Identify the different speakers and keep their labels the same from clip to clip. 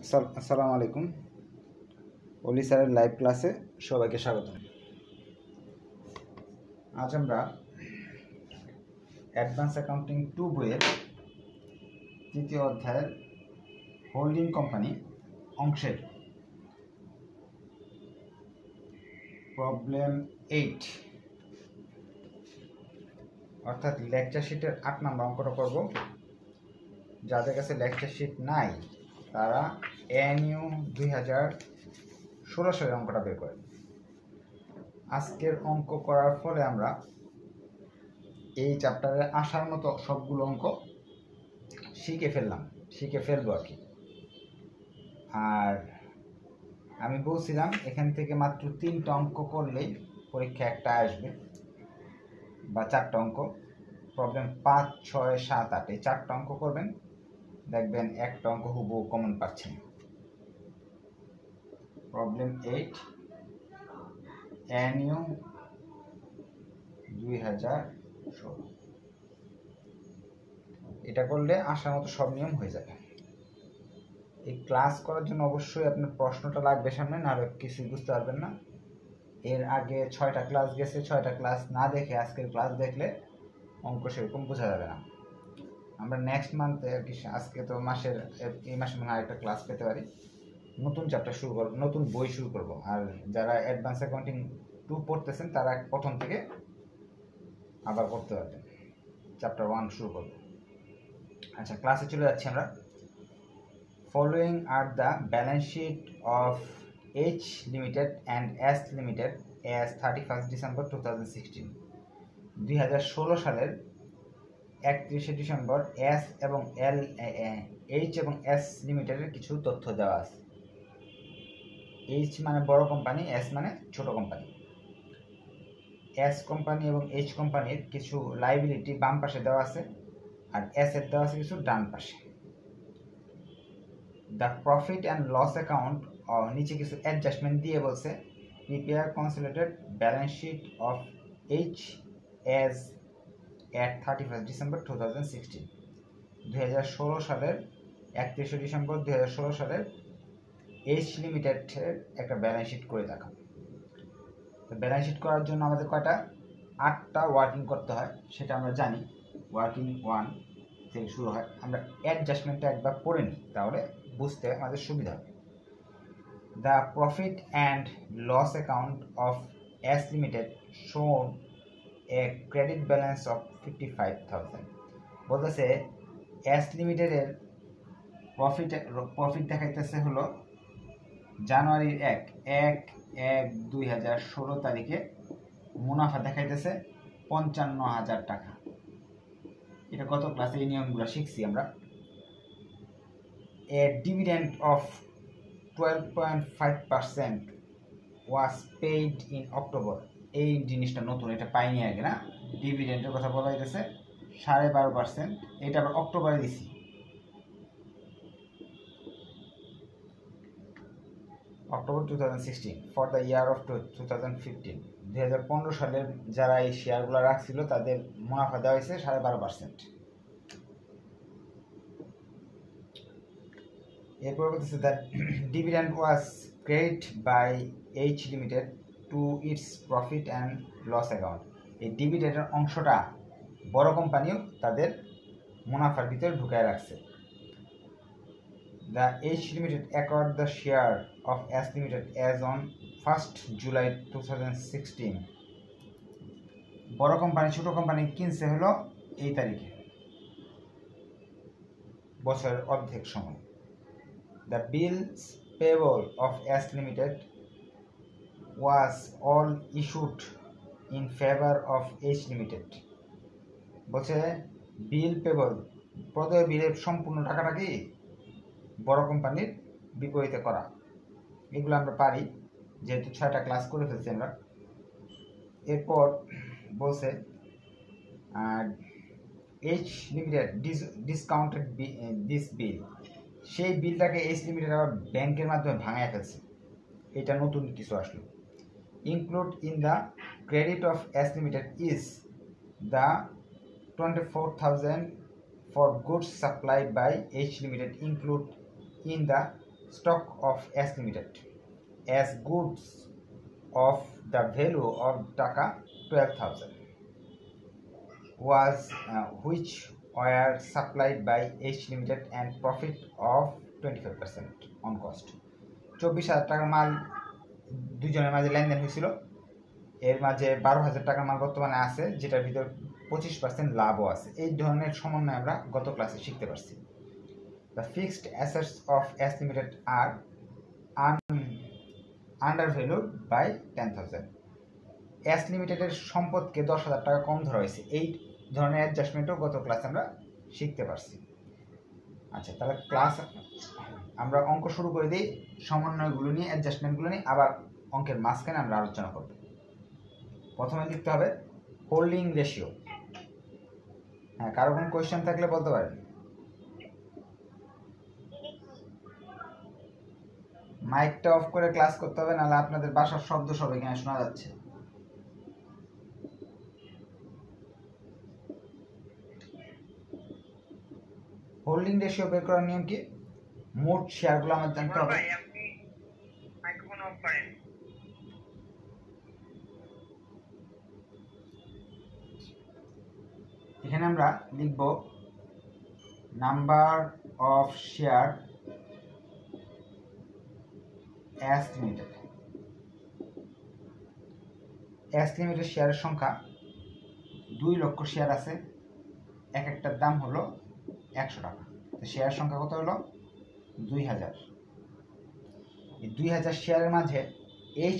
Speaker 1: আসসালামু আলাইকুম। অলি স্যারের লাইভ ক্লাসে সবাইকে স্বাগত। আজ আমরা অ্যাডভান্স অ্যাকাউন্টিং 2 বইয়ের তৃতীয় অধ্যায়ের হোল্ডিং কোম্পানি অংশের প্রবলেম 8 অর্থাৎ লেকচার শিটের 8 নম্বর অঙ্কটা করব। যাদের কাছে লেকচার শিট নাই তারা এএনইউ 2016 সালের অঙ্কটা বের করেন। আজকের অঙ্ক করার ফলে আমরা এই চ্যাপ্টারে আসার মতো সবগুলো অঙ্ক শিখে ফেলবো আর কি। আর আমি বলছিলাম এখান থেকে মাত্র 3টা অঙ্ক করলেই পরীক্ষা একটা আসবে বা 4টা অঙ্ক। প্রবলেম 5, 6, 7, 8 এই 4টা অঙ্ক করবেন, দেখবেন একটা অঙ্ক হুবহু কমন পাচ্ছেন। প্রবলেম 8 এএনইউ 2016, এটা করলে আসার মতো সব নিয়ম হয়ে যাবে। এই ক্লাস করার জন্য অবশ্যই আপনার প্রশ্নটা লাগবে সামনে, নাহলে কিছুই বুঝতে পারবেন না। এর আগে 6টা ক্লাস গেছে, 6টা ক্লাস না দেখে আজকের ক্লাস দেখলে অঙ্ক সেরকম বোঝা যাবে না। আমরা নেক্সট মান্থে আর কি, আজকে তো এই মাসে মনে হয় আরেকটা ক্লাস পেতে পারি, নতুন চ্যাপ্টার শুরু করব, নতুন বই শুরু করব। আর যারা অ্যাডভান্স অ্যাকাউন্টিং 2 পড়তেছেন তারা প্রথম থেকে আবার পড়তে পারবেন, চ্যাপ্টার 1 শুরু করব। আচ্ছা, ক্লাসে চলে যাচ্ছি আমরা। Following are the balance sheet of H limited and S limited as 31 December 2016। 2016 সালের 31শে ডিসেম্বর এস এবং এইচ এবং এস লিমিটেডের কিছু তথ্য দেওয়া আছে। এইচ মানে বড় কোম্পানি, এস মানে ছোট কোম্পানি। এস কোম্পানি এবং এইচ কোম্পানির কিছু লাইবিলিটি বাম পাশে দেওয়া আছে, আর এস এর দেওয়া আছে কিছু ডান পাশে। The profit and loss account নিচে কিছু অ্যাডজাস্টমেন্ট দিয়ে বলছে prepare consolidated balance sheet of H as at 31 December 2016। 2016 সালের 31শে ডিসেম্বর 2016 সালের এইচ লিমিটেডের একটা ব্যালেন্স শিট করে দেখাও। তো ব্যালেন্স শিট করার জন্য আমাদের কয়টা 8টা ওয়ার্কিং করতে হয় সেটা আমরা জানি। ওয়ার্কিং 1 থেকে শুরু হয়। আমরা অ্যাডজাস্টমেন্টটা একবার পড়ে নিই, তাহলে বুঝতে আমাদের সুবিধা হবে। The profit and loss account of S limited shown a credit balance of 55,000। বলতেছে এস লিমিটেডের প্রফিট দেখাইতেছে হলো জানুয়ারির 1/1/2016 তারিখে মুনাফা দেখাইতেছে 55,000 টাকা। এটা গত ক্লাসে এই নিয়মগুলো শিখছি আমরা। A dividend of 12.5% was paid in October. এই জিনিসটা নতুন, এটা পাইনি আগে না। ডিভিডেন্টের কথা বলা হইতেছে 12.5%, এটা আবার অক্টোবরে দিছি। October 2016 for the year of 2015। 2015 সালের যারা এই শেয়ারগুলো রাখছিল তাদের মুনাফা দেওয়া হয়েছে 12.5%। এরপর বলতেছে that dividend was credit by H limited to its profit and loss account. এই ডিভিডেন্ডের অংশটা বড় কোম্পানিও তাদের মুনাফার ভিতরে ঢুকায় রাখছে। The H Limited acquired the share of S Limited as on 1st July 2016. বড় কোম্পানি ছোট কোম্পানি কিনছে হলো এই তারিখে, বছরের অর্ধেক সময়। The bills payable of S Limited was all issued in favor of H Limited. বলছে বিল পেবল, প্রদেয় বিলের সম্পূর্ণ টাকাটা কি বড় কোম্পানির বিপরীতে করা। এগুলো আমরা পারি যেহেতু 6টা ক্লাস করে ফেলছি আমরা। এরপর বলছে H limited discounted this bill. সেই বিলটাকে এইচ লিমিটেড আবার ব্যাংকের মাধ্যমে ভাঙায় ফেলছে। এটা নতুন কিছু আসলো। Include in the credit of S limited is the 24,000 for goods supplied by H Limited include in the stock of S Limited as goods of the value of taka 12,000 was which were supplied by H Limited and profit of 25% on cost. 24,000 টাকার মাল দুজনের মাঝে লেনদেন হয়েছিল, এর মাঝে 12,000 টাকার মাল বর্তমানে আছে, যেটার ভিতর 25% লাভও আছে। এই ধরনের সমন্বয় আমরা গত ক্লাসে শিখতে পারছি। The fixed assets of S Limited are undervalued by 10,000. S Limited এর সম্পদকে 10,000 টাকা কম ধরা হয়েছে। এই ধরনের অ্যাডজাস্টমেন্টও গত ক্লাসে আমরা শিখতে পারছি। আচ্ছা, তাহলে ক্লাস আমরা অঙ্ক শুরু করে দিই, সমন্বয়গুলো নিয়ে, অ্যাডজাস্টমেন্টগুলো নিয়ে, আবার অঙ্কের মাঝখানে আমরা আলোচনা করব। প্রথমে লিখতে হবে হোল্ডিং রেশিও। হ্যাঁ, কারো কোনো কোয়েশ্চেন থাকলে বলতে পারেন। মাইকটা অফ করে ক্লাস করতে হবে, নাহলে আপনাদের বাসার শব্দ সব এখানে শোনা যাচ্ছে। হোল্ডিং রেশিও বের করার নিয়ম কি? মোট শেয়ারগুলো আমাদের জানতে হবে। এখানে আমরা লিখব number of share S Limited। S Limited শেয়ারের সংখ্যা 2 লক্ষ শেয়ার আছে, এক একটার দাম হলো 100 টাকা। তো শেয়ার সংখ্যা কত হলো? 2000। এই 2000 শেয়ারের মাঝে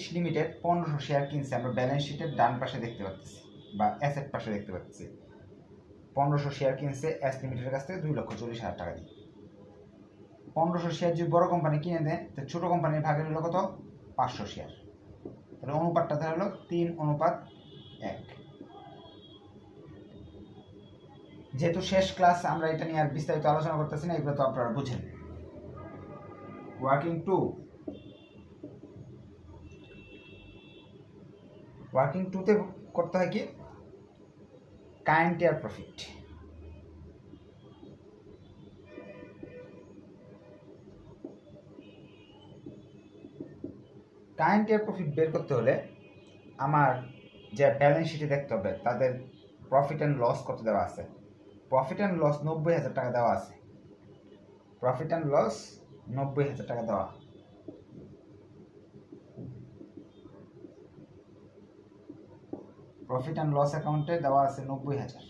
Speaker 1: H Limited 1500 শেয়ার কিনছে, আমরা ব্যালেন্স শিটের ডান পাশে দেখতে পাচ্ছি বা অ্যাসেট পাশে দেখতে পাচ্ছি। 1500 শেয়ার কিনছে S Limited কাছ থেকে 2,40,000 টাকা দিয়ে। 1500 শেয়ার যদি বড় কোম্পানি কিনে দেয়, তো ছোট কোম্পানির ভাগের হলো কত? 500 শেয়ার। তাহলে অনুপাতটা হলো 3:1। যেহেতু শেষ ক্লাস, আমরা এটা নিয়ে আর বিস্তারিত আলোচনা করতেছি না, এগুলো তো আপনারা বুঝেন। ওয়ার্কিং টুতে করতে হয় কি? Current year profit. Current year profit বের করতে হলে আমার যে ব্যালেন্স শিটে দেখতে হবে তাদের প্রফিট অ্যান্ড লস কত দেওয়া আছে। প্রফিট অ্যান্ড লস 90,000 টাকা দেওয়া আছে। প্রফিট অ্যান্ড লস 90,000 টাকা দেওয়া। প্রফিট অ্যান্ড লস অ্যাকাউন্টে দেওয়া আছে 90,000।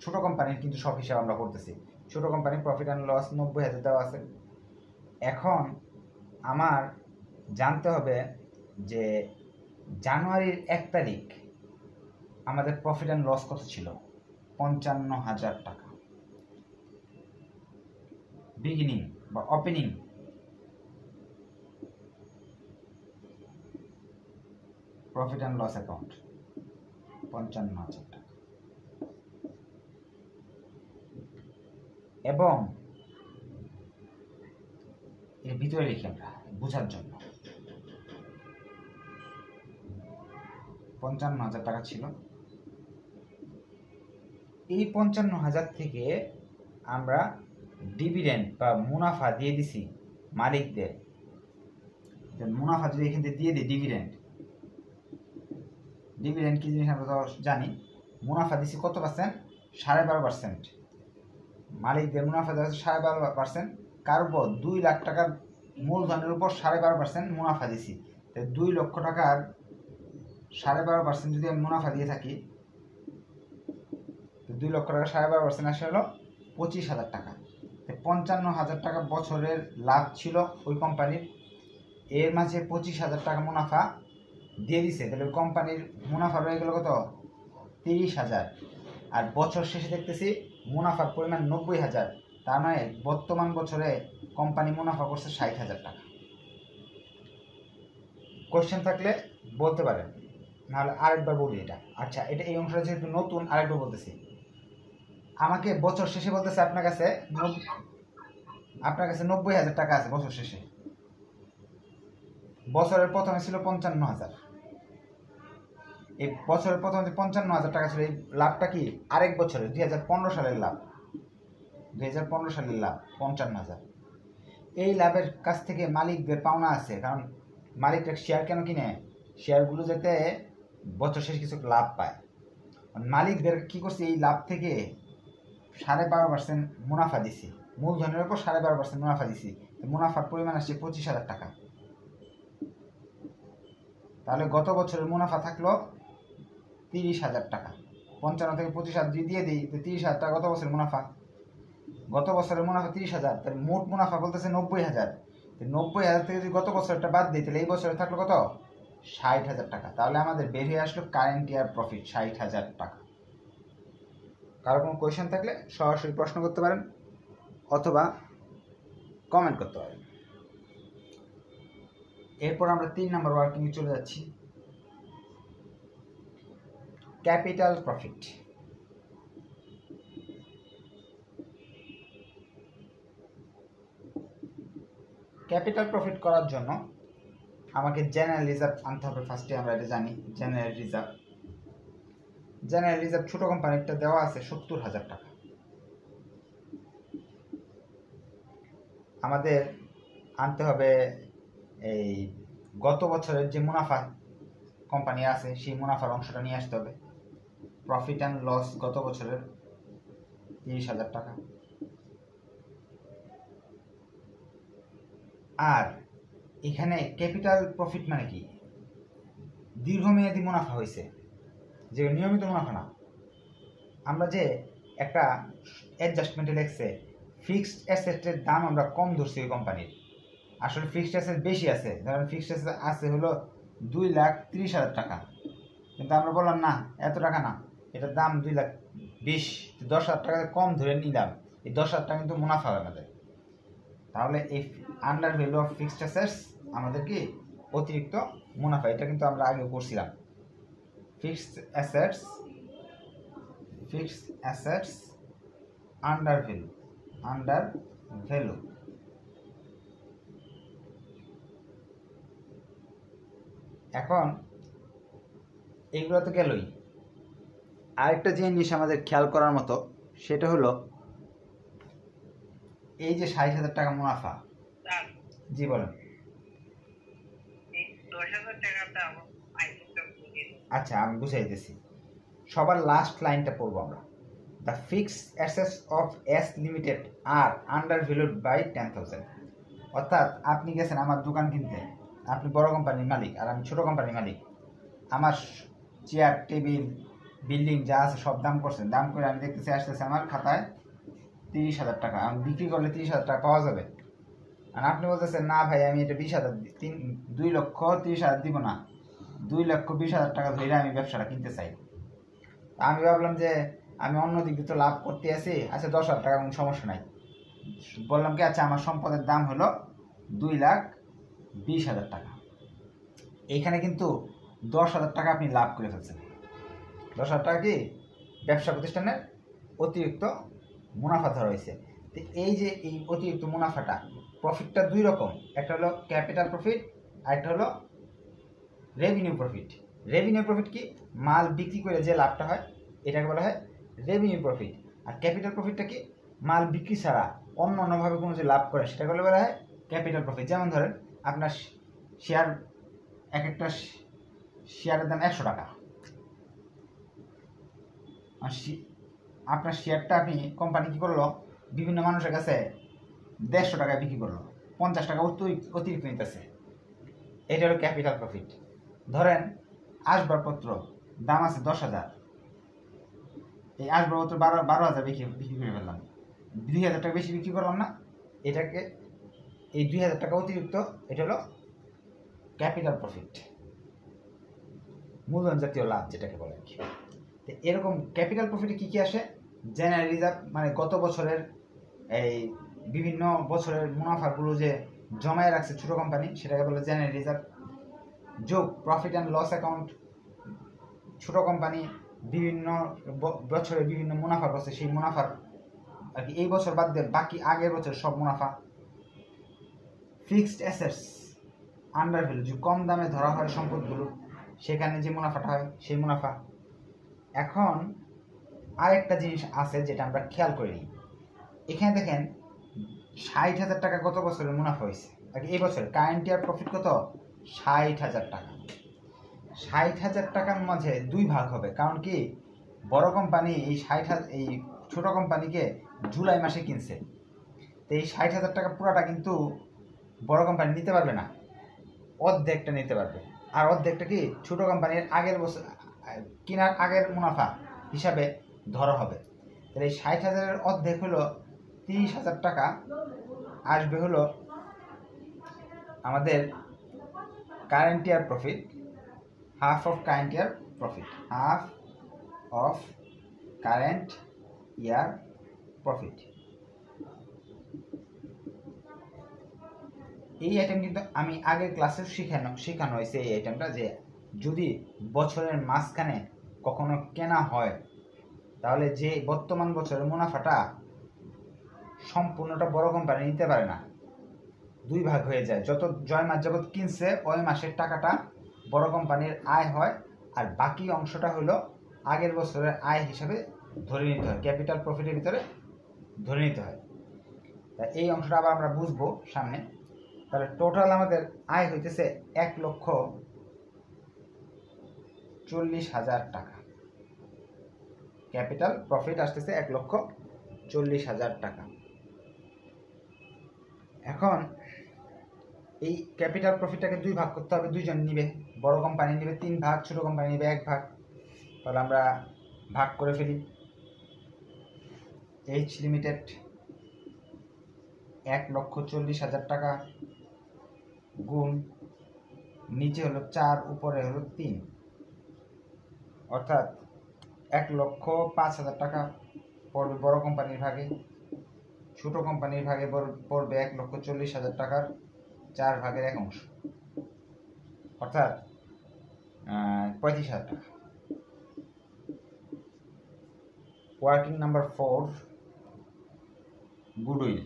Speaker 1: ছোট কোম্পানির কিন্তু সব হিসাব আমরা করতেছি। ছোট কোম্পানির প্রফিট অ্যান্ড লস 90,000 দেওয়া আছে। এখন আমার জানতে হবে যে জানুয়ারির 1 তারিখ আমাদের প্রফিট অ্যান্ড লস কত ছিল? 55,000 টাকা। বিগিনিং বা opening profit and loss account 55,000 টাকা। এবং এর ভিতরে লিখি আমরা বোঝার জন্য। 55,000 টাকা ছিল। এই 55,000 থেকে আমরা ডিভিডেন্ড বা মুনাফা দিয়ে দিছি মালিকদের। মুনাফা যদি এখান থেকে দিয়ে দিই, ডিভিডেন্ড কি জিনিস আমরা তো জানি। মুনাফা দিছি কত পার্সেন্ট? 12.5%। মালিকদের মুনাফা দেওয়া হচ্ছে 12.5%। কার উপর? 2 লাখ টাকার মূলধনের উপর 12.5% মুনাফা দিছি। 2 লক্ষ টাকার 12.5% যদি আমি মুনাফা দিয়ে থাকি, তো 2 লক্ষ টাকা 12.5% আসে হলো 25,000 টাকা। 55,000 টাকা বছরের লাভ ছিল ওই কোম্পানির। এর মাঝে 25,000 টাকা মুনাফা দিয়ে দিছে, তাহলে কোম্পানির মুনাফা রয়ে গেল কত? 30,000। আর বছর শেষে দেখতেছি মুনাফার পরিমাণ 90,000। তার মানে বর্তমান বছরে কোম্পানি মুনাফা করছে 60,000 টাকা। কোশ্চেন থাকলে বলতে পারেন, নাহলে আরেকবার বলি এটা। আচ্ছা, এটা এই অংশটা যেহেতু নতুন, আরেকবার বলতেছি। আমাকে বছর শেষে বলতেছে আপনার কাছে 90,000 টাকা আছে বছর শেষে। বছরের প্রথমে ছিল 55,000। এই বছরের প্রথমে 55,000 টাকা ছিল। এই লাভটা কি আরেক বছরের 2015 সালের লাভ। 2015 সালের লাভ 55,000। এই লাভের কাছ থেকে মালিকদের পাওনা আছে, কারণ মালিকরা শেয়ার কেন কিনে, শেয়ারগুলো যাতে বছর শেষে কিছু লাভ পায়। মালিকদের কি করছে, এই লাভ থেকে 12.5% মুনাফা দিছি, মূলধনের উপর 12.5% মুনাফা দিছি। মুনাফার পরিমাণ আসছে 25,000 টাকা। তাহলে গত বছরের মুনাফা থাকলো 30,000 টাকা। 55 থেকে 25,000 দিয়ে দিই, 30,000 টাকা গত বছরের মুনাফা। গত বছরের মুনাফা 30,000, তাহলে মোট মুনাফা বলতেছে 90,000। 90,000 থেকে যদি গত বছরটা বাদ দিই, তাহলে এই বছরে থাকলো কত? 60,000 টাকা। তাহলে আমাদের বের হয়ে আসলো কারেন্ট ইয়ার প্রফিট 60,000 টাকা। কারো কোনো কোয়েশ্চেন থাকলে সরাসরি প্রশ্ন করতে পারেন অথবা কমেন্ট করতে পারেন। এরপর আমরা 3 নম্বর ওয়ার্কিংয়ে চলে যাচ্ছি, ক্যাপিটাল প্রফিট। ক্যাপিটাল প্রফিট করার জন্য আমাকে জেনারেল রিজার্ভ আনতে হবে। ফার্স্টে আমরা এটা জানি, জেনারেল রিজার্ভ। জেনারেল রিজার্ভ ছোট কোম্পানিটা দেওয়া আছে 70,000 টাকা। আমাদের আনতে হবে এই গত বছরের যে মুনাফা কোম্পানি আছে সেই মুনাফার অংশটা নিয়ে আসতে হবে। প্রফিট অ্যান্ড লস গত বছরের 30,000 টাকা। আর এখানে ক্যাপিটাল প্রফিট মানে কি? দীর্ঘমেয়াদী মুনাফা হয়েছে, যে নিয়মিত মুনাফা না। আমরা যে একটা অ্যাডজাস্টমেন্টে লেখছে ফিক্সড অ্যাসেটের দাম আমরা কম ধরছি ওই কোম্পানির, আসলে ফিক্সড অ্যাসেট বেশি আছে। ধরেন ফিক্সড অ্যাসেট আছে হলো 2,30,000 টাকা, কিন্তু আমরা বললাম না এত টাকা না, এটার দাম 2,20,000, 10,000 টাকা কম ধরে নিলাম, এই 10,000 টাকা কিন্তু মুনাফা হয় আমাদের। তাহলে এই under value of fixed assets আমাদের কি অতিরিক্ত মুনাফা। এটা কিন্তু আমরা আগে করছিলাম। Fixed assets under value. এখন এইগুলো তো গেলই। আরেকটা জিনিস আমাদের খেয়াল করার মতো, সেটা হলো এই যে 60,000 টাকা মুনাফা। জি বলেন। আচ্ছা আমি বুঝাইতেছি, সবার লাস্ট লাইনটা পড়বো আমরা। The fixed assets of S limited are under valued by 10,000। অর্থাৎ আপনি গেছেন আমার দোকান কিনতে, আপনি বড় কোম্পানির মালিক আর আমি ছোট কোম্পানির মালিক। আমার চেয়ার টেবিল বিল্ডিং যা আছে সব দাম করছেন, দাম করে আমি দেখতেছি আসতেছে আমার খাতায় 30,000 টাকা। আমি বিক্রি করলে 30,000 টাকা পাওয়া যাবে। আর আপনি বলতেছেন না ভাই আমি এটা 20,000 2,30,000 দিব না, 2,20,000 টাকা ধরে আমি ব্যবসাটা কিনতে চাই। আমি ভাবলাম যে আমি অন্য দিক দিয়ে তো লাভ করতে আছি, আচ্ছা 10,000 টাকা কোনো সমস্যা নাই। বললাম কি আচ্ছা আমার সম্পদের দাম হলো 2,20,000 টাকা। এইখানে কিন্তু 10,000 টাকা আপনি লাভ করে ফেলছেন। 10,000 টাকা কি ব্যবসা প্রতিষ্ঠানের অতিরিক্ত মুনাফা ধরা হয়েছে। তো এই যে এই অতিরিক্ত মুনাফাটা, প্রফিটটা দুই রকম, একটা হলো ক্যাপিটাল প্রফিট আর একটা হলো রেভিনিউ প্রফিট। রেভিনিউ প্রফিট কি? মাল বিক্রি করে যে লাভটা হয় এটাকে বলা হয় রেভিনিউ প্রফিট। আর ক্যাপিটাল প্রফিটটা কি? মাল বিক্রি ছাড়া অন্যভাবে কোনো যে লাভ করে সেটাকে বলা হয় ক্যাপিটাল প্রফিট। যেমন ধরেন আপনার শেয়ার, এক একটা শেয়ারের দাম 100 টাকা। আপনার শেয়ারটা আপনি কোম্পানি কী করলো, বিভিন্ন মানুষের কাছে 150 টাকায় বিক্রি করলো, 50 টাকা অতিরিক্ত নিতেছে, এটা হলো ক্যাপিটাল প্রফিট। ধরেন আসবাবপত্র দাম আছে 10,000, এই আসবাবপত্র 12,000 বিক্রি করে ফেললাম, 2,000 টাকা বেশি বিক্রি করলাম না, এটাকে এই 2,000 টাকা অতিরিক্ত, এটা হলো ক্যাপিটাল প্রফিট, মূলধন জাতীয় লাভ যেটাকে বলে। তো এরকম ক্যাপিটাল প্রফিটে কী কী আসে? জেনারেল রিজার্ভ মানে গত বছরের এই বিভিন্ন বছরের মুনাফাগুলো যে জমায় রাখছে ছোট কোম্পানি, সেটাকে বলে জেনারেল রিজার্ভ। যোগ প্রফিট অ্যান্ড লস অ্যাকাউন্ট, ছোট কোম্পানি বিভিন্ন বছরে বিভিন্ন মুনাফা করছে, সেই মুনাফার আর কি এই বছর বাদ দিয়ে বাকি আগের বছর সব মুনাফা। ফিক্সড অ্যাসেটস আন্ডার ভ্যালু, যে কম দামে ধরা হয় সম্পদগুলো, সেখানে যে মুনাফাটা হয় সেই মুনাফা। এখন আরেকটা জিনিস আছে যেটা আমরা খেয়াল করিনি, এখানে দেখেন 60,000 টাকা গত বছরের মুনাফা হয়েছে, এই বছর কারেন্ট ইয়ার প্রফিট কত? 60,000 টাকা। 60,000 টাকার মাঝে 2 ভাগ হবে, কারণ কি বড় কোম্পানি এই ছোট কোম্পানিকে জুলাই মাসে কিনছে। তো এই 60,000 টাকা পুরাটা কিন্তু বড় কোম্পানি নিতে পারবে না, অর্ধেকটা নিতে পারবে। আর অর্ধেকটা কি ছোট কোম্পানির আগের বছর কেনার আগের মুনাফা হিসাবে ধরা হবে। তাহলে এই 60,000-এর অর্ধেক হলো 30,000 টাকা আসবে হলো আমাদের current year profit, half of current year profit, half of current year profit. এই আইটেম কিন্তু আমি আগের ক্লাসে শেখানো হয়েছে এই আইটেমটা, যে যদি বছরের মাঝখানে কখনো কেনা হয় তাহলে যে বর্তমান বছরের মুনাফাটা সম্পূর্ণটা বড় কোম্পানি নিতে পারে না, 2 ভাগ হয়ে যায়। যত জয় মাস যাবত কিনছে ওই মাসের টাকাটা বড় কোম্পানির আয় হয়, আর বাকি অংশটা হলো আগের বছরের আয় হিসাবে ধরে নিতে হয়, ক্যাপিটাল প্রফিটের ভিতরে ধরে নিতে হয়। তা এই অংশটা আবার আমরা বুঝবো সামনে। তাহলে টোটাল আমাদের আয় হইতেছে 1,40,000 টাকা, ক্যাপিটাল প্রফিট আসতেছে 1,40,000 টাকা। এখন এই ক্যাপিটাল প্রফিটটাকে 2 ভাগ করতে হবে, 2 জন নিবে, বড় কোম্পানি নিবে 3 ভাগ, ছোট কোম্পানি নিবে 1 ভাগ। তাহলে আমরা ভাগ করে ফেলি। এইচ লিমিটেড 1,40,000 টাকা গুণ নিচে হলো 4, উপরে হলো 3, অর্থাৎ 1,05,000 টাকা পড়বে বড় কোম্পানির ভাগে, ছোট কোম্পানির ভাগে পড়বে 1,40,000 টাকার 4 ভাগের 1 অংশ, অর্থাৎ 35,000 টাকা। Working number 4, goodwill.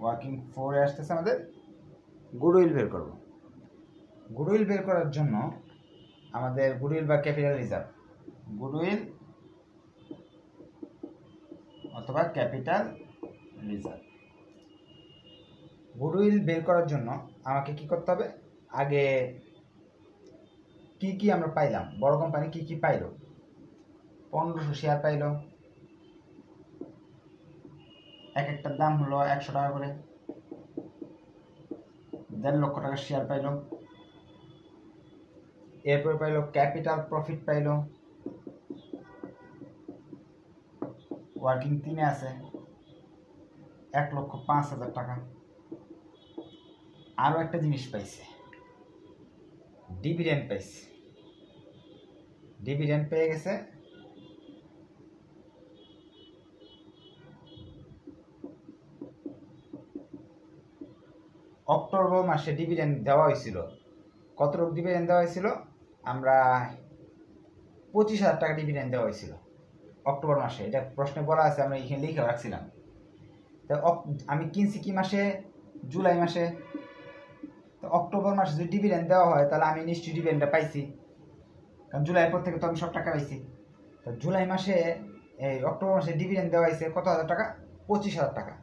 Speaker 1: ওয়ার্কিং 4-এ আসতেছে আমাদের গুডউইল বের করব। গুডউইল বের করার জন্য আমাদের গুডউইল বা ক্যাপিটাল রিজার্ভ, গুডউইল অথবা ক্যাপিটাল রিজার্ভ, গুডউইল বের করার জন্য আমাকে কি করতে হবে? আগে কি আমরা পাইলাম, বড় কোম্পানি কি পাইলো? 1,500 শেয়ার পাইলো, এক একটার দাম হলো 100 টাকা করে, 1.5 লক্ষ টাকার শেয়ার পাইলো। এরপরে পাইলো ক্যাপিটাল প্রফিট পাইলো, ওয়ার্কিং 3-এ আছে 1,05,000 টাকা। আরো একটা জিনিস পাইছে, ডিভিডেন্ড পাইছে। ডিভিডেন্ড পেয়ে গেছে অক্টোবর মাসে ডিভিডেন্ড দেওয়া হয়েছিল। কতটুকু ডিভিডেন্ড দেওয়া হয়েছিল? আমরা 25,000 টাকা ডিভিডেন্ড দেওয়া হয়েছিল অক্টোবর মাসে। এটা প্রশ্নে বলা আছে, আমরা এখানে লিখে রাখছিলাম। তো আমি কিনছি কি মাসে? জুলাই মাসে। তো অক্টোবর মাসে যদি ডিভিডেন্ড দেওয়া হয় তাহলে আমি নিশ্চয়ই ডিভিডেন্ডটা পাইছি, কারণ জুলাইয়ের পর থেকে তো আমি সব টাকা পাইছি। তো জুলাই মাসে এই অক্টোবর মাসে ডিভিডেন্ড দেওয়া হয়েছে কত হাজার টাকা? 25,000 টাকা।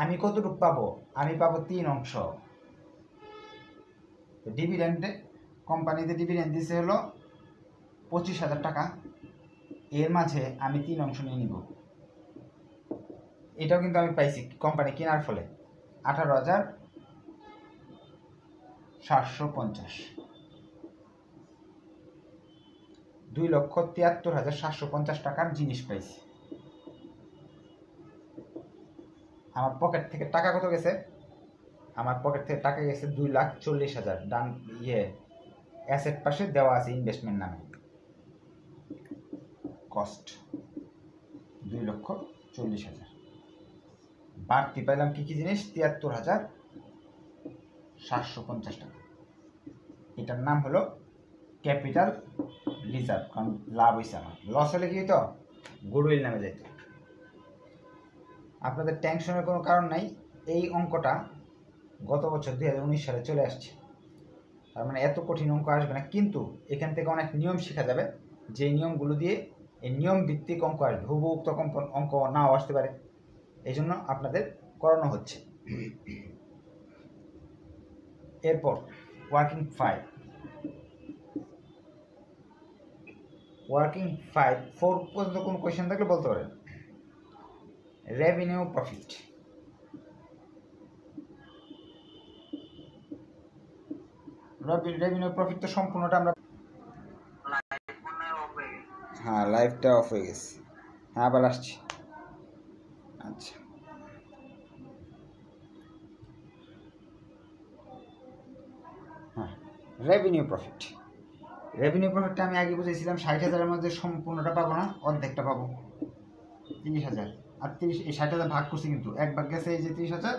Speaker 1: আমি কতটুকু পাবো? আমি পাবো 3 অংশ। ডিভিডেন্ডে কোম্পানিতে ডিভিডেন্ড দিছে হলো 25,000 টাকা, এর মাঝে আমি 3 অংশ নিয়ে নিব। এটাও কিন্তু আমি পাইছি কোম্পানি কেনার ফলে 18,750, 2,73,750 টাকার জিনিস পাইছি। আমার পকেট থেকে টাকা কত গেছে? আমার পকেট থেকে টাকা গেছে 2,40,000। ডান অ্যাসেট পাশে দেওয়া আছে ইনভেস্টমেন্ট নামে, কস্ট 2,40,000। বাড়তি পাইলাম কি জিনিস? 73,750 টাকা। এটার নাম হলো ক্যাপিটাল রিজার্ভ, কারণ লাভ হয়েছে আমার। লস হলে কি হইতো? গুডউইল নামে যেত। আপনাদের টেনশনের কোনো কারণ নাই, এই অঙ্কটা গত বছর 2019 সালে চলে আসছে, তার মানে এত কঠিন অঙ্ক আসবে না। কিন্তু এখান থেকে অনেক নিয়ম শেখা যাবে, যে নিয়মগুলো দিয়ে এই নিয়ম ভিত্তিক অঙ্ক আসবে। হুবহু উক্ত অঙ্ক নাও আসতে পারে, এই জন্য আপনাদের করানো হচ্ছে। এরপর ওয়ার্কিং 5 4 পর্যন্ত কোন কোয়েশ্চেন থাকলে বলতে পারেন। রেভিনিউ প্রফিট, রেভিনিউ প্রফিট তো সম্পূর্ণটা আমরা, হ্যাঁ লাইভটা অফ হয়ে গেছে, হ্যাঁ আবার আসছি। আচ্ছা হ্যাঁ, রেভিনিউ প্রফিটটা আমি আগে বুঝেছিলাম 60,000-এর মধ্যে সম্পূর্ণটা পাবো না, অর্ধেকটা পাবো 30,000, আর 30 এই 60,000 ভাগ করছি, কিন্তু এক ভাগ গেছে এই যে 30,000,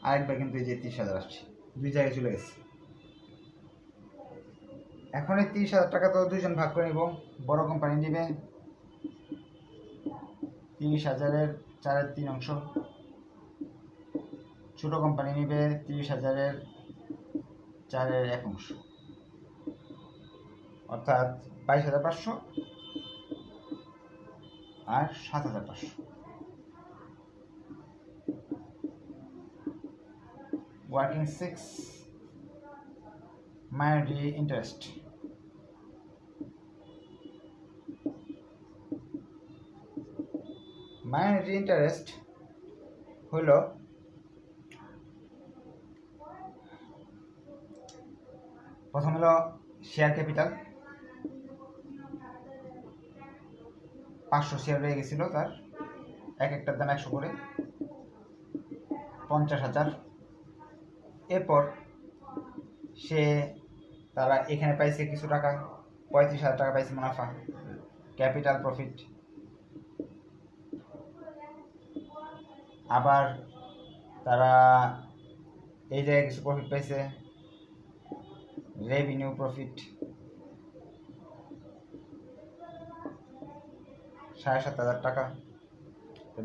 Speaker 1: আর একবার কিন্তু এই যে 30,000 আসছে, দুই জায়গায় চলে গেছে। এখন এই 30,000 টাকা তো দুইজন ভাগ করে নিব। বড় কোম্পানি নিবে 30,000-এর 4/3 অংশ, ছোট কোম্পানি নিবে 30,000-এর 4/1 অংশ, অর্থাৎ 22,500 আর 7,500। Working 6 minority interest, minority interest হলো প্রথম হলো শেয়ার ক্যাপিটাল, 500 শেয়ার রয়ে গেছিল, তার এক একটার দাম 100 করে, 50,000। এরপর তারা এখানে পাইছে কিছু টাকা, 35,000 টাকা পাইছে মুনাফা, ক্যাপিটাল প্রফিট। আবার তারা এই জায়গায় কিছু প্রফিট পাইছে, রেভিনিউ প্রফিট 7,500 টাকা।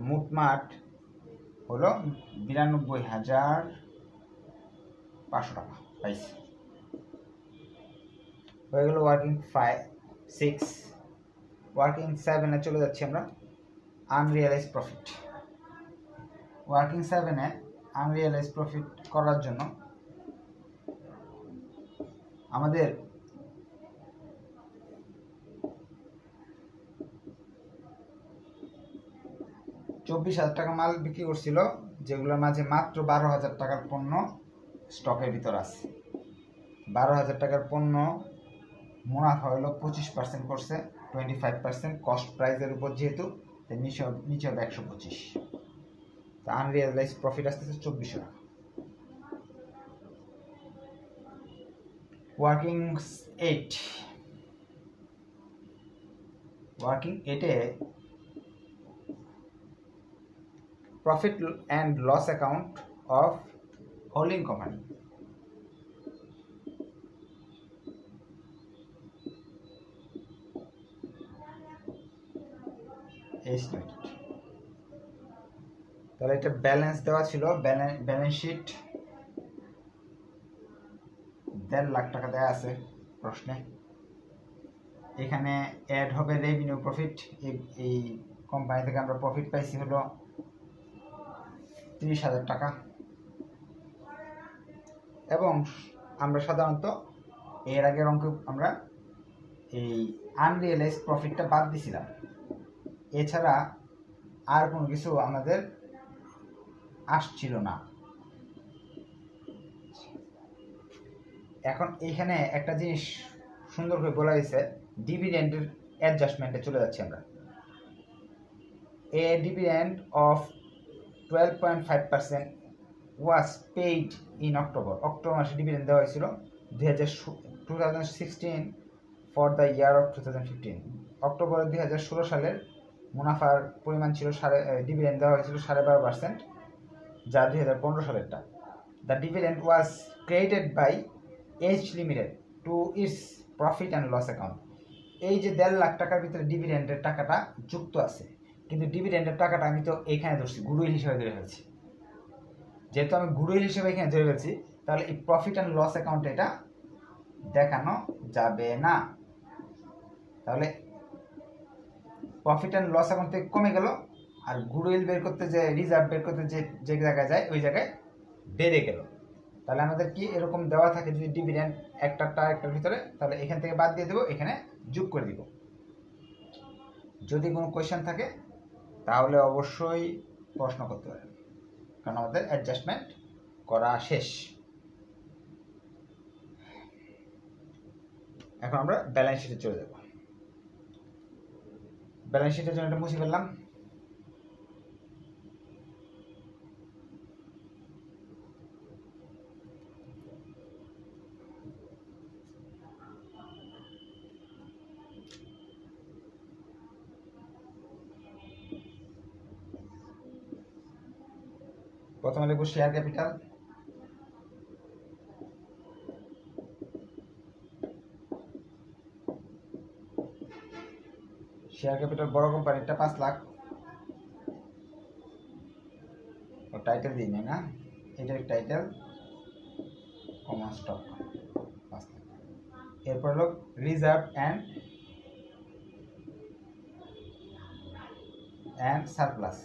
Speaker 1: মোটমাট হলো 92,500 টাকা পাইছে। হয়ে গেল ওয়ার্কিং 6। ওয়ার্কিং 7-এ চলে যাচ্ছি আমরা, আনরিয়ালাইজ প্রফিট। ওয়ার্কিং 7-এ আনরিয়ালাইজ প্রফিট করার জন্য আমাদের $24,000 টাকা মাল বিক্রি করছিল, যেগুলোর মাঝে মাত্র 12,000 টাকার পণ্য স্টকের ভিতর আছে। 12,000 টাকার পণ্য মুনাফা হলো 25% করছে, 25% কস্ট প্রাইসের উপর, যেহেতু নিচে হবে 125। তো আনরিয়ালাইজ প্রফিট আসতেছে 2400 টাকা। ওয়ার্কিং 8-এ profit and loss account of holding company. তাহলে এটা ব্যালেন্স দেওয়া ছিল, ব্যালেন্স শিট 1.5 লাখ টাকা দেওয়া আছে প্রশ্নে। এখানে অ্যাড হবে রেভিনিউ প্রফিট, এই কোম্পানি থেকে আমরা প্রফিট পাইছি হলো 30,000 টাকা, এবং আমরা সাধারণত এর আগের অঙ্ক আমরা এই আনরিয়েলাইজ প্রফিটটা বাদ দিছিলাম, এছাড়া আর কোনো কিছু আমাদের আসছিল না। এখন এইখানে একটা জিনিস সুন্দর করে বলা হয়েছে, ডিভিডেন্ডের অ্যাডজাস্টমেন্টে চলে যাচ্ছি আমরা। A dividend of 12.5% was paid in October. October মাসে ডিভিডেন্ড দেওয়া হয়েছিল 2016 for the year of 2015। October 2016 সালের মুনাফার পরিমাণ ছিল ডিভিডেন্ড দেওয়া হয়েছিল 12.5%, যা 2015 সালেরটা। The dividend was credited by H Limited to its profit and loss account। এই যে 1.5 লাখ টাকার ভিতরে ডিভিডেন্ডের টাকাটা যুক্ত আছে, কিন্তু ডিভিডেন্ডের টাকাটা আমি তো এখানে ধরছি, গুডউইল হিসেবে ধরে ফেলছি। যেহেতু আমি গুডউইল হিসেবে এখানে ধরে ফেলছি, তাহলে এই প্রফিট অ্যান্ড লস অ্যাকাউন্টে এটা দেখানো যাবে না। তাহলে প্রফিট অ্যান্ড লস অ্যাকাউন্ট থেকে কমে গেল আর গুডউইল বের করতে যে রিজার্ভ বের করতে যে যে জায়গায় যায় ওই জায়গায় বেড়ে গেল। তাহলে আমাদের কি এরকম দেওয়া থাকে যদি ডিভিডেন্ড একটার ভিতরে, তাহলে এখান থেকে বাদ দিয়ে দেবো, এখানে যোগ করে দিব। যদি কোনো কোয়েশ্চেন থাকে তাহলে অবশ্যই প্রশ্ন করতে পারেন, কারণ আমাদের অ্যাডজাস্টমেন্ট করা শেষ। এখন আমরা ব্যালেন্স শিটে চলে যাব। ব্যালেন্স শিটের জন্য এটা মুছে ফেললাম। প্রথমে লিখব শেয়ার ক্যাপিটাল, শেয়ার ক্যাপিটাল বড় কোম্পানিটা 5 লাখ, ও টাইটেল দিই না, এটার টাইটেল কমন স্টক 5 লাখ। এরপর হলো reserve and surplus.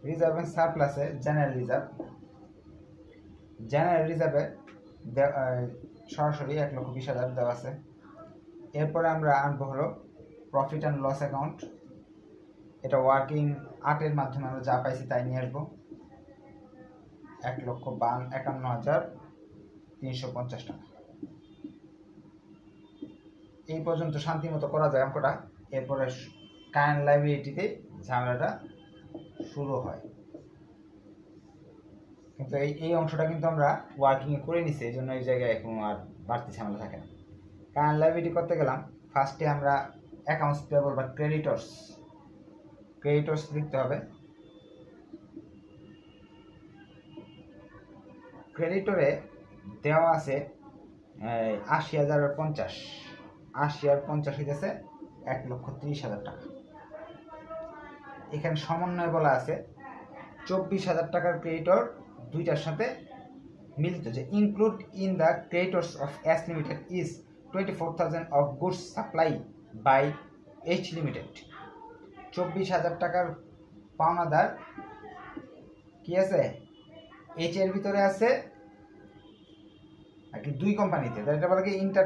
Speaker 1: Reserve and সারপ্লাসে জেনারেল রিজার্ভে সরাসরি 1,20,000 দেওয়া আছে। এরপরে আমরা আনবো হলো প্রফিট অ্যান্ড লস অ্যাকাউন্ট। এটা ওয়ার্কিং আর্টের মাধ্যমে আমরা যা পাইছি তাই নিয়ে আসবো। 1,51,350 টাকা। এই পর্যন্ত শান্তি মতো করা যায় অঙ্কটা। এরপরে কারেন্ট লাইবিলিটিতে ঝামেলাটা শুরু হয়, কিন্তু এই অংশটা কিন্তু আমরা ওয়ার্কিংয়ে করে নিছি, এই জন্য এই জায়গায় কোনো আর বাড়তি ঝামেলা থাকে না। কারেন্ট লাইবিলিটি করতে গেলাম, ফার্স্টে আমরা অ্যাকাউন্টস পেয়েবল বা ক্রেডিটর্স লিখতে হবে। ক্রেডিটরে দেওয়া আছে 80,050, 80 আর 50 হইতেছে 1,30,000 টাকা। এখানে সমন্বয় বলা আছে 24,000 টাকার ক্রেডিটর দুইটার সাথে মিলিত, যে include in the creditors of S limited is 24,000 of goods supply by H limited. 24,000 টাকার পাওনাদার কি আছে, এইচ এর ভিতরে আছে আর কি দুই কোম্পানিতে, এটা বলে কি ইন্টার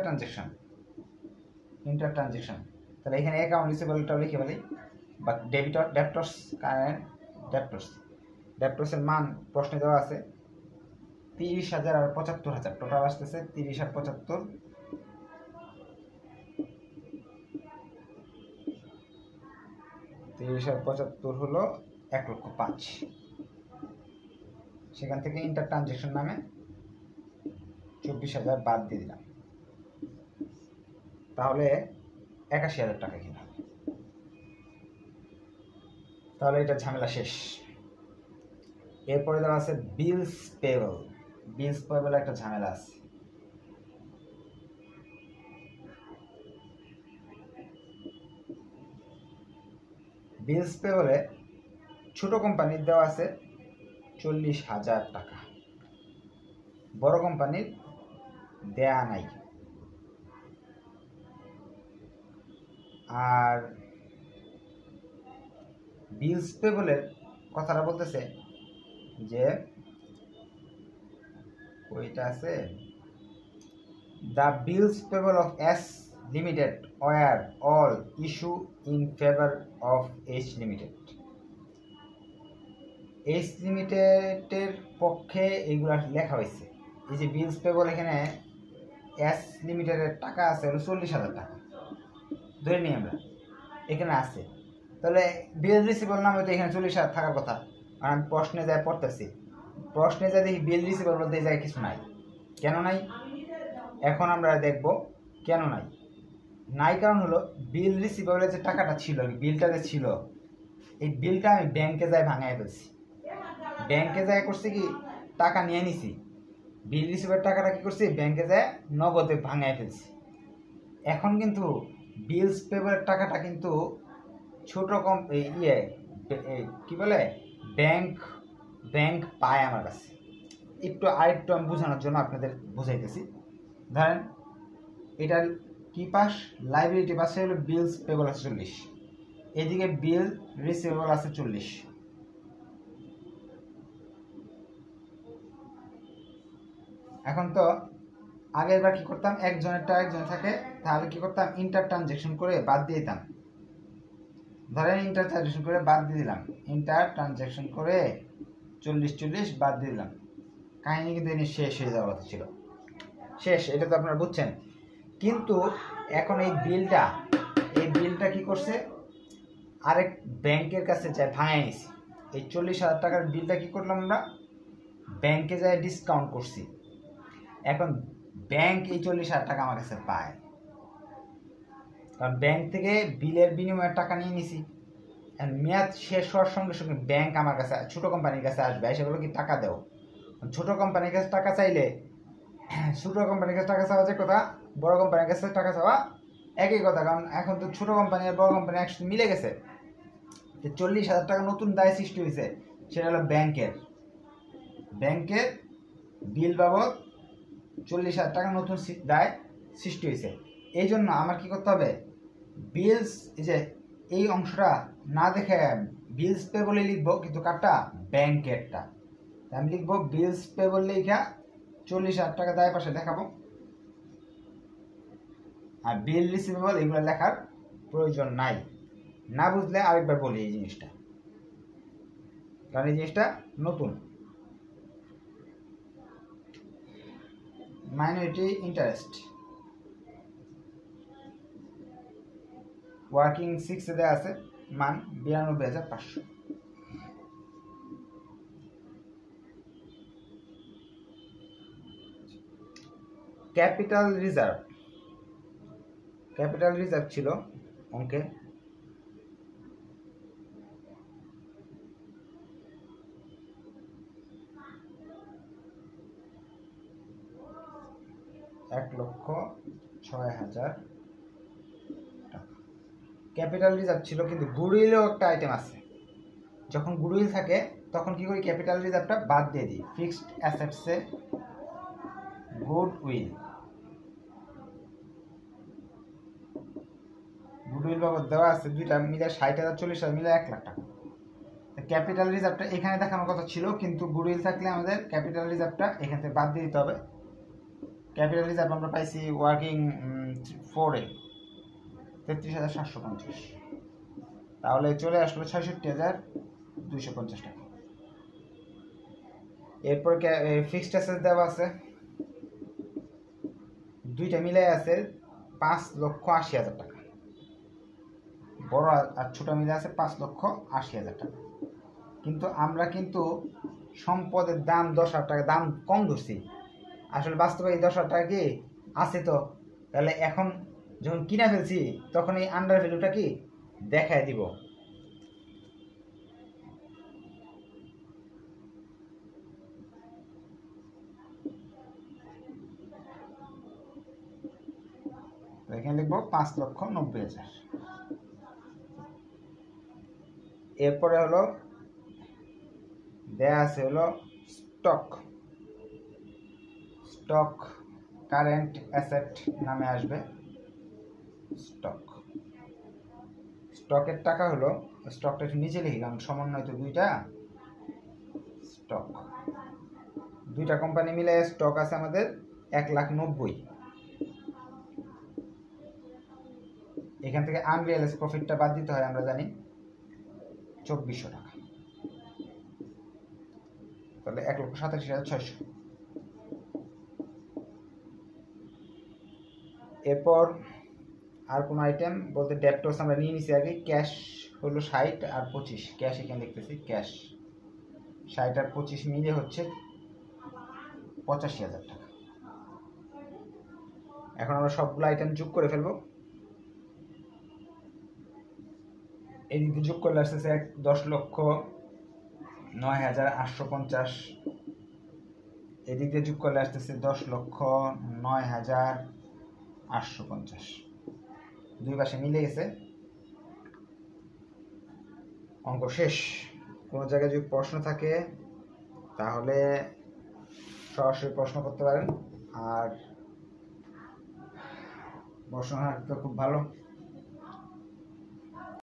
Speaker 1: ট্রানজেকশন। তাহলে এখানে অ্যাকাউন্ট রিসিভেবলটাও লিখে ফেলি, বা ডেপ্টর্স কারেন্ট ডেপ্টর্সের মান প্রশ্নে দেওয়া আছে 30,000 আর 75,000, টোটাল আসতেছে 30 আর 75। হলো 1,05,000। সেখান থেকে ইন্টার ট্রানজেকশন নামে 24,000 বাদ দিয়ে দিলাম, তাহলে 81,000 টাকা কিনা। তাহলে এটা ঝামেলা শেষ। এরপরে দেওয়া আছে বিলস পেয়েবল একটা ঝামেলা আছে। বিলস পেয়েবলে ছোট কোম্পানির দেওয়া আছে 40,000 টাকা, বড় কোম্পানির দেয়া নাই। আর বিলস পেয়েবলের কথাটা বলতেছে যে ওইটা আছে, the bills payable of S limited were all issue in favour of H limited. H লিমিটেডের পক্ষে এইগুলা লেখা হয়েছে। এই যে বিলস পেয়েবল, এখানে এস লিমিটেডের টাকা আছে হলো 40,000 টাকা ধরে নিই আমরা, এখানে আছে। তাহলে বিল রিসিভেবল নামে তো এখানে 40,000 থাকার কথা। আর আমি প্রশ্নে যাই পড়তেছি, প্রশ্নে যাই দেখি বিল রিসিভেবল বলতে এই জায়গায় কিছু নাই। কেন নাই? এখন আমরা দেখব কেন নাই। কারণ হলো বিল রিসিভেবলের যে টাকাটা ছিল, বিলটা যে ছিল, এই বিলটা আমি ব্যাংকে যাই ভাঙাই ফেলছি। ব্যাংকে যাই করছি কি, টাকা নিয়ে নিছি, বিল রিসিভের টাকাটা কি করছি, ব্যাংকে যায় নগদে ভাঙাই ফেলছি। এখন কিন্তু বিলস পেয়েবলের টাকাটা কিন্তু ছোট কম কি বলে ব্যাংক পায় আমার কাছে। আরেকটু আমি বোঝানোর জন্য আপনাদের বুঝাইতেছি। ধরেন এটার কি পাস, লাইবিলিটি পাশে হলো বিলস পেয়েবল আছে 40, এদিকে বিল রিসিভেবল আছে 40। এখন তো আগের বার কি করতাম, একজনেরটা একজন থাকে, তাহলে কি করতাম ইন্টার ট্রানজেকশন করে বাদ দিয়ে দিতাম। ধরেন ইন্টার ট্রানজেকশন করে বাদ দিয়ে দিলাম, ইন্টার ট্রানজেকশন করে 40 বাদ দিয়ে দিলাম, কাহিনী কিন্তু এনে শেষ হয়ে যাওয়ার কথা ছিল। শেষ, এটা তো আপনারা বুঝছেন। কিন্তু এখন এই বিলটা কি করছে, আরেক ব্যাংকের কাছে যায় ভাঙাই নিছি। এই 40,000 টাকার বিলটা কি করলাম আমরা, ব্যাংকে যায় ডিসকাউন্ট করছি। এখন ব্যাংক এই 40,000 টাকা আমার কাছে পায়, কারণ ব্যাংক থেকে বিলের বিনিময়ে টাকা নিয়ে নিছি। মেয়াদ শেষ হওয়ার সঙ্গে সঙ্গে ব্যাংক আমার কাছে, ছোট কোম্পানির কাছে আসবে, সেগুলো কি টাকা দেও। ছোট কোম্পানির কাছে টাকা চাইলে, ছোট কোম্পানির কাছে টাকা চাওয়া যে কথা, বড় কোম্পানির কাছে টাকা চাওয়া একই কথা। কারণ এখন তো ছোট কোম্পানি আর বড় কোম্পানি একসাথে মিলে গেছে। 40,000 টাকা নতুন দায় সৃষ্টি হয়েছে, সেটা হলো ব্যাংকের বিল বাবদ 40,000 টাকা নতুন দায় সৃষ্টি হয়েছে। এই জন্য আমার কি করতে হবে, বিলস, এই যে এই অংশটা না দেখে বিলস পে বলে লিখবো, কিন্তু কারটা, ব্যাংকেরটা। আমি লিখবো বিলস পে বলে লিখা 40,000 টাকা দায় পাশে দেখাবো, আর বিল রিসিভেবল এগুলো লেখার প্রয়োজন নাই। না বুঝলে আরেকবার বলি এই জিনিসটা, কারণ এই জিনিসটা নতুন। মাইনরিটি ইন্টারেস্ট ওয়ার্কিং 6 দেওয়া আছে, মান 92,500। ক্যাপিটাল রিজার্ভ ছিল অঙ্কে 1,06,000 টাকা। ক্যাপিটাল রিজার্ভ ছিল, কিন্তু গুডউইলও একটা আইটেম আছে। যখন গুডউইল থাকে তখন কি করি, ক্যাপিটাল রিজার্ভটা বাদ দিয়ে দিই। ফিক্সড অ্যাসেটসে গুডউইল বাবদ দেওয়া আছে, দুইটা মিলে 60,000 40,000 মিলে 1,00,000 টাকা। ক্যাপিটাল রিজার্ভটা এখানে দেখানোর কথা ছিল, কিন্তু গুডউইল থাকলে আমাদের ক্যাপিটাল রিজার্ভটা এখান থেকে বাদ দিয়ে দিতে হবে। ক্যাপিটাল রিজার্ভ আমরা পাইছি ওয়ার্কিং 4-এ 33,750, তাহলে চলে আসলো 66,250 টাকা। এরপর ফিক্সড অ্যাসেট দেওয়া আছে, দুইটা মিলে আছে 5,80,000 টাকা। বড় আর ছোট মিলে আছে 5,80,000 টাকা। কিন্তু আমরা কিন্তু সম্পদের দাম 10,000 টাকা দাম কম ধরছি, আসলে বাস্তবে এই 10,000 টাকা কি আছে তো। তাহলে এখন যখন কিনা ফেলছি তখন এই আন্ডার ভ্যালুটা কি দেখায় দিব। এখানে লিখবো 5,90,000। এরপরে হলো দেয়া আছে হলো স্টক কারেন্ট অ্যাসেট নামে আসবে। স্টকের টাকা হলো, স্টকটা একটু নিচে লিখলাম, সমন্বয় তো দুইটা স্টক, দুইটা কোম্পানি মিলে স্টক আছে আমাদের 1,90,000। এখান থেকে আনরিয়ালাইজ প্রফিটটা বাদ দিতে হয়, আমরা জানি 2,400 টাকা, তাহলে 1,87,600। এরপর আর কোন আইটেম বলতে ডেপ্টস আমরা নিয়ে নিছি আগে। ক্যাশ হলো 60 আর 25, ক্যাশ এখানে লিখতেছি, ক্যাশ 60 আর 25 মিলে হচ্ছে 85,000 টাকা। এখন আমরা সবগুলো আইটেম যোগ করে ফেলবো। এদিকে যোগ করলে আসতেছে 10,09,850, এদিক দিয়ে যোগ করলে আসতেছে 10,09,850। দুই পাশে মিলে গেছে, অঙ্ক শেষ। কোনো জায়গায় যদি প্রশ্ন থাকে তাহলে সরাসরি প্রশ্ন করতে পারেন, আর প্রশ্ন তো খুব ভালো।